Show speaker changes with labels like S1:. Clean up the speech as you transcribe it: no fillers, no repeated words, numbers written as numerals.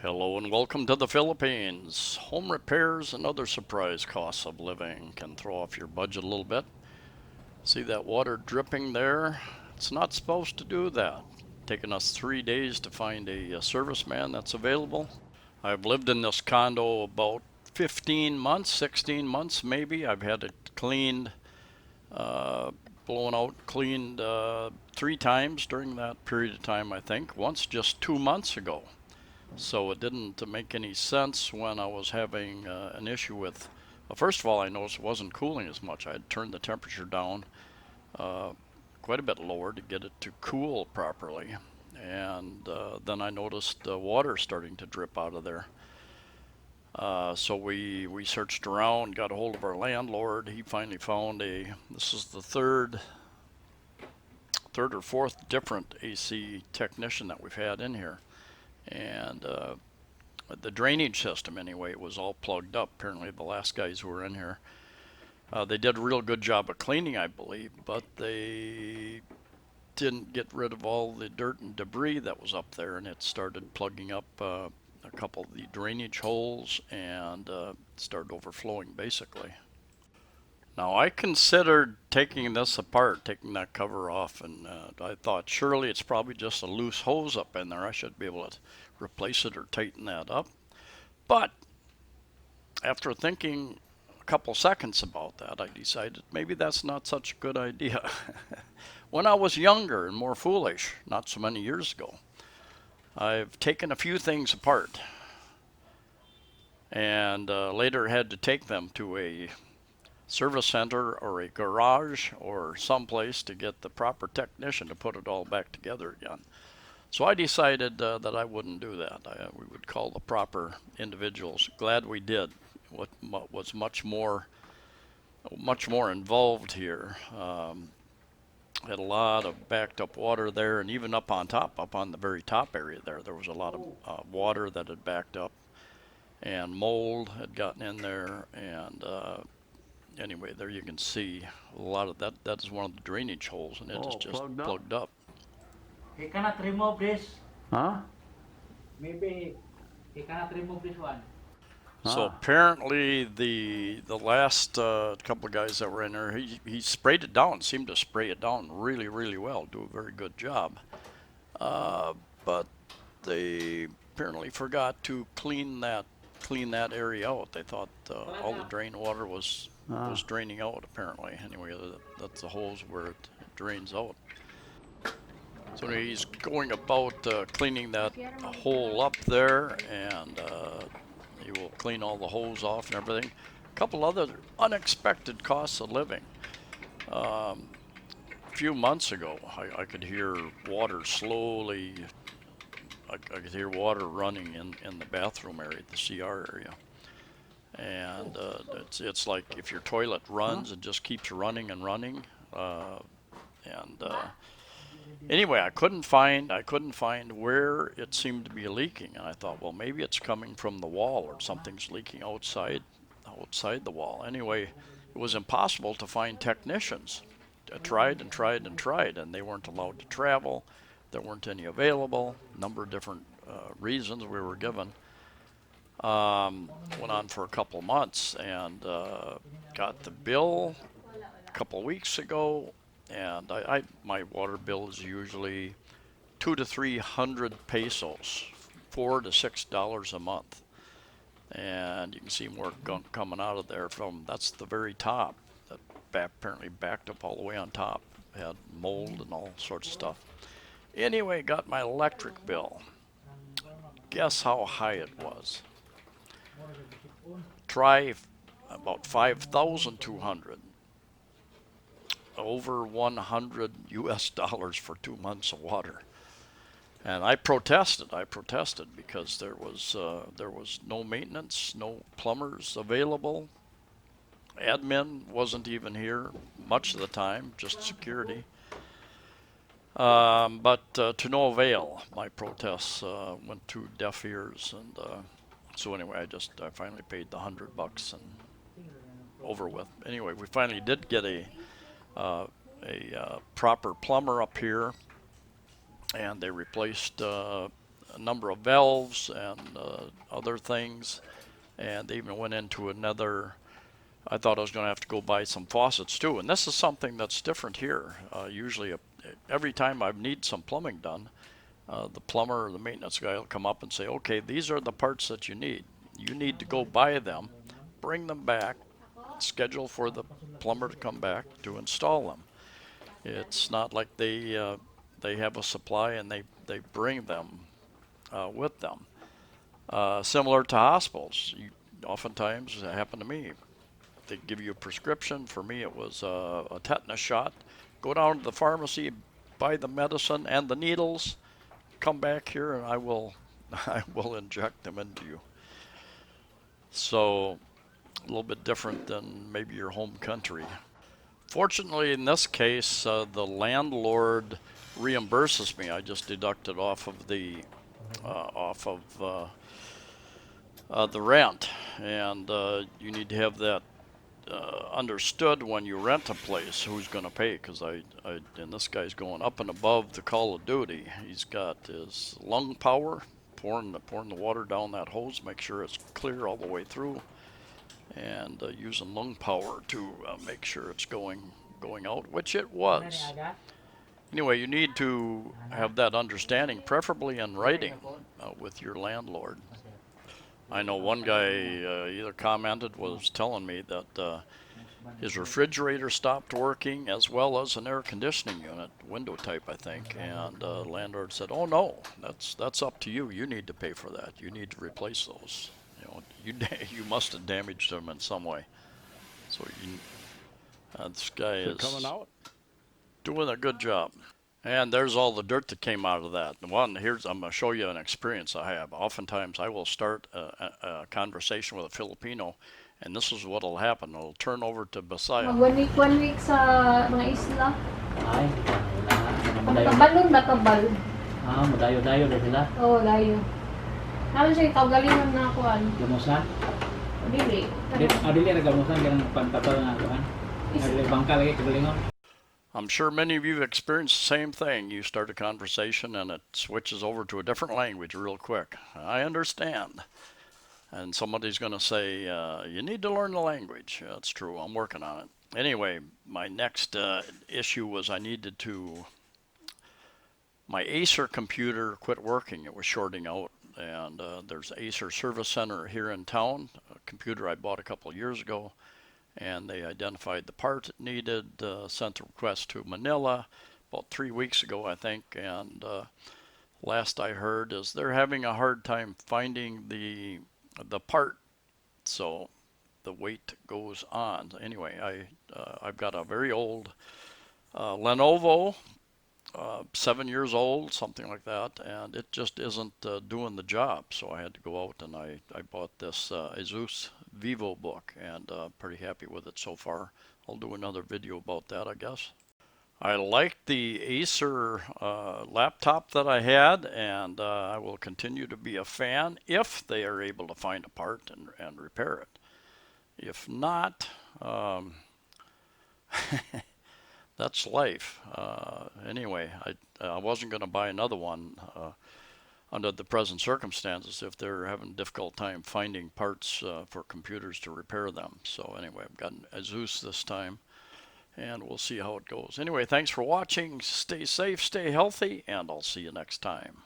S1: Hello and welcome to the Philippines. Home repairs and other surprise costs of living can throw off your budget a little bit. See that water dripping there? It's not supposed to do that. Taken us 3 days to find a serviceman that's available. I've lived in this condo about 15 months, 16 months maybe. I've had it cleaned, uh, blown out, cleaned 3 times during that period of time, I think. Once just 2 months ago. So it didn't make any sense when I was having an issue with. Well, first of all, I noticed it wasn't cooling as much. I had turned the temperature down uh, quite a bit lower to get it to cool properly. And then I noticed water starting to drip out of there. So we searched around, got a hold of our landlord. He finally found this is the third or fourth different AC technician that we've had in here. And the drainage system anyway was all plugged up. Apparently the last guys who were in here, they did a real good job of cleaning, I believe, but they didn't get rid of all the dirt and debris that was up there, and it started plugging up a couple of the drainage holes and started overflowing basically. Now I considered taking this apart, taking that cover off, and I thought surely it's probably just a loose hose up in there. I should be able to replace it or tighten that up. But after thinking a couple seconds about that, I decided maybe that's not such a good idea. When I was younger and more foolish, not so many years ago, I've taken a few things apart and later had to take them to a service center or a garage or someplace to get the proper technician to put it all back together again. So I decided that I wouldn't do that. We would call the proper individuals. Glad we did. What was much more involved here. Had a lot of backed up water there, and even up on top, up on the very top area there was a lot of water that had backed up, and mold had gotten in there, and anyway, there you can see a lot of that. That is one of the drainage holes, and it is
S2: Oh,
S1: just
S2: plugged up?
S1: plugged up.
S3: He cannot remove this.
S2: Huh?
S3: Maybe he cannot remove this one.
S1: So
S2: Ah.
S1: apparently the last couple of guys that were in there, he sprayed it down, seemed to spray it down really well, do a very good job. But they apparently forgot to clean that area out. They thought all the drain water was
S2: Ah.
S1: draining out apparently. Anyway, that's the hose where it drains out. So he's going about cleaning that hole up there, and he will clean all the hose off and everything. A couple other unexpected costs of living. A few months ago, I could hear water slowly. I could hear water running in the bathroom area, the CR area, and it's like if your toilet runs and just keeps running and running. And Anyway, I couldn't find where it seemed to be leaking, and I thought, well, maybe it's coming from the wall or something's leaking outside the wall. Anyway, it was impossible to find technicians. I tried and tried and tried, and they weren't allowed to travel. There weren't any available. A number of different reasons we were given. Went on for a couple months, and got the bill a couple of weeks ago, and my water bill is usually 200 to 300 pesos, $4 to $6 a month, and you can see more gunk coming out of there from that's the very top that apparently backed up all the way on top, had mold and all sorts of stuff. Anyway, got my electric bill. Guess how high it was? Try about 5,200. Over 100 US dollars for 2 months of water. And I protested because there was no maintenance, no plumbers available. Admin wasn't even here much of the time, just security. But to no avail. My protests went to deaf ears, and so anyway, I finally paid the $100 and over with. Anyway, we finally did get uh, a proper plumber up here, and they replaced a number of valves and other things, and they even went into another. I thought I was going to have to go buy some faucets too, and this is something that's different here. Usually, every time I need some plumbing done, the plumber or the maintenance guy will come up and say, okay, these are the parts that you need. You need to go buy them, bring them back, schedule for the plumber to come back to install them. It's not like they have a supply and they bring them with them. Similar to hospitals, oftentimes it happened to me. They give you a prescription. For me, it was a tetanus shot. Go down to the pharmacy, buy the medicine and the needles, come back here, and I will inject them into you. So a little bit different than maybe your home country. Fortunately, in this case, the landlord reimburses me. I just deduct it off of the rent, and you need to have that understood when you rent a place who's going to pay, because and this guy's going up and above the call of duty. He's got his lung power, pouring the water down that hose, make sure it's clear all the way through, and using lung power to make sure it's going out, which it was. Anyway, you need to have that understanding, preferably in writing, with your landlord. I know one guy either commented, was telling me that his refrigerator stopped working, as well as an air conditioning unit, window type, I think. And the landlord said, "Oh no, that's up to you. You need to pay for that. You need to replace those. You know, you must have damaged them in some way." So this guy is
S2: coming out.
S1: doing a good job. And there's all the dirt that came out of that. I'm going to show you an experience I have. Oftentimes I will start a conversation with a Filipino, and this is what will happen. It'll turn over to Bisaya.
S4: One week sa mga isla.
S3: Ay, wala.
S4: Balon ba to bal?
S3: Madayo-dayo na sila.
S4: Oo, layo. Naman siya kaugalingon na kuan.
S3: Gamusan?
S4: Dili.
S3: Dili na gamusan, ganang pantatal na kuan. Dili bangka lagi kagalingon.
S1: I'm sure many of you have experienced the same thing. You start a conversation and it switches over to a different language real quick. I understand. And somebody's going to say, you need to learn the language. That's true. I'm working on it. Anyway, my next issue was my Acer computer quit working. It was shorting out. And there's Acer Service Center here in town, a computer I bought a couple of years ago. And they identified the part it needed, sent a request to Manila about 3 weeks ago, I think, and last I heard is they're having a hard time finding the part, so the wait goes on. Anyway, I've got a very old Lenovo, 7 years old, something like that, and it just isn't doing the job, so I had to go out and I bought this Asus VivoBook, and pretty happy with it so far. I'll do another video about that, I guess. I liked the Acer laptop that I had, and I will continue to be a fan if they are able to find a part and repair it. If not, that's life. Anyway, I wasn't going to buy another one under the present circumstances if they're having a difficult time finding parts for computers to repair them. So anyway, I've got an Asus this time, and we'll see how it goes. Anyway, thanks for watching. Stay safe, stay healthy, and I'll see you next time.